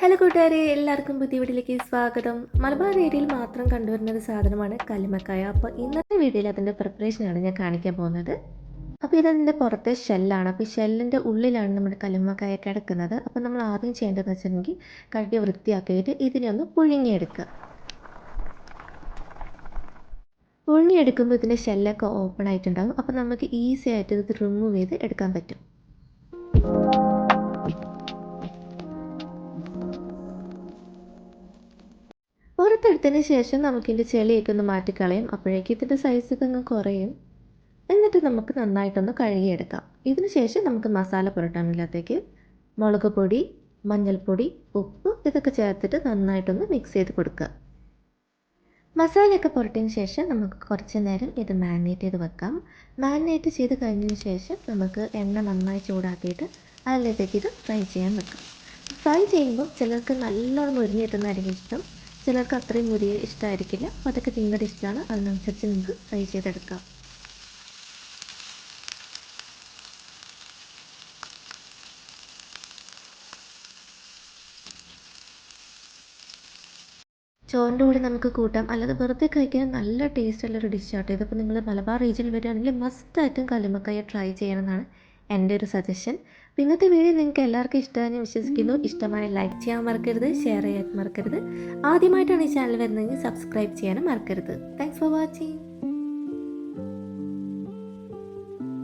Hello കൂട്ടുകാരെ, എല്ലാവർക്കും പുതിയ വീഡിയോയിലേക്ക് സ്വാഗതം. മലബാർ ഏരിയയിൽ മാത്രം കണ്ടുവരുന്ന ഒരു സാധനമാണ് കല്ലുമ്മക്കായ. അപ്പോൾ ഇന്നത്തെ വീഡിയോയിൽ അതിൻ്റെ പ്രിപ്പറേഷനാണ് ഞാൻ കാണിക്കാൻ പോകുന്നത്. അപ്പോൾ ഇതതിൻ്റെ പുറത്തെ ഷെല്ലാണ്. അപ്പോൾ ഈ ഷെല്ലിൻ്റെ ഉള്ളിലാണ് നമ്മുടെ കല്ലുമ്മക്കായ കിടക്കുന്നത്. അപ്പോൾ നമ്മൾ ആദ്യം ചെയ്യേണ്ടതെന്ന് വെച്ചിട്ടുണ്ടെങ്കിൽ കഴുകി വൃത്തിയാക്കിയിട്ട് ഇതിനെ ഒന്ന് പുഴുങ്ങിയെടുക്കുക. പുഴുങ്ങിയെടുക്കുമ്പോൾ ഇതിൻ്റെ ഷെല്ലൊക്കെ ഓപ്പൺ ആയിട്ടുണ്ടാകും. അപ്പോൾ നമുക്ക് ഈസി ആയിട്ട് ഇത് റിമൂവ് ചെയ്ത് എടുക്കാൻ പറ്റും. പുറത്തെടുത്തതിന് ശേഷം നമുക്കിതിൻ്റെ ചെളിയൊക്കെ ഒന്ന് മാറ്റിക്കളയും. അപ്പോഴേക്കും ഇതിൻ്റെ സൈസൊക്കെ അങ്ങ് കുറയും. എന്നിട്ട് നമുക്ക് നന്നായിട്ടൊന്ന് കഴുകിയെടുക്കാം. ഇതിന് ശേഷം നമുക്ക് മസാല പുരട്ടാനുള്ളത്തേക്ക് മുളക് പൊടി, മഞ്ഞൾപ്പൊടി, ഉപ്പ് ഇതൊക്കെ ചേർത്തിട്ട് നന്നായിട്ടൊന്ന് മിക്സ് ചെയ്ത് കൊടുക്കുക. മസാലയൊക്കെ പുരട്ടിയതിന് ശേഷം നമുക്ക് കുറച്ച് നേരം ഇത് മാരിനേറ്റ് ചെയ്ത് വെക്കാം. മാരിനേറ്റ് ചെയ്ത് കഴിഞ്ഞതിന് ശേഷം നമുക്ക് എണ്ണ നന്നായി ചൂടാക്കിയിട്ട് അതിലേക്ക് ഇത് ഫ്രൈ ചെയ്യാൻ വെക്കാം. ഫ്രൈ ചെയ്യുമ്പോൾ ചിലർക്ക് നല്ലോണം മുരിഞ്ഞ് കിട്ടുന്നതായിരിക്കും ഇഷ്ടം, ചിലർക്ക് അത്രയും മുരിയ ഇഷ്ടമായിരിക്കില്ല. അപ്പോൾ അതൊക്കെ നിങ്ങളുടെ ഇഷ്ടമാണ്, അതിനനുസരിച്ച് നിങ്ങൾക്ക് ഫ്രൈ ചെയ്തെടുക്കാം. ചോറിൻ്റെ കൂടെ നമുക്ക് കൂട്ടാം, അല്ലാതെ വെറുതെ കഴിക്കാൻ നല്ല ടേസ്റ്റുള്ളൊരു ഡിഷാട്ടോ. ഇതിപ്പോൾ നിങ്ങൾ മലബാർ റീജിയനിൽ വരികയാണെങ്കിൽ മസ്റ്റായിട്ടും കല്ലുമ്മക്കായ ട്രൈ ചെയ്യണമെന്നാണ് എൻ്റെ ഒരു സജഷൻ. അപ്പോൾ ഇന്നത്തെ വീഡിയോ നിങ്ങൾക്ക് എല്ലാവർക്കും ഇഷ്ടമാണെന്ന് വിശ്വസിക്കുന്നു. ഇഷ്ടമായ ലൈക്ക് ചെയ്യാൻ മറക്കരുത്, ഷെയർ ചെയ്യാൻ മറക്കരുത്. ആദ്യമായിട്ടാണ് ഈ ചാനൽ വരുന്നതെങ്കിൽ സബ്സ്ക്രൈബ് ചെയ്യാനും മറക്കരുത്. Thanks for watching.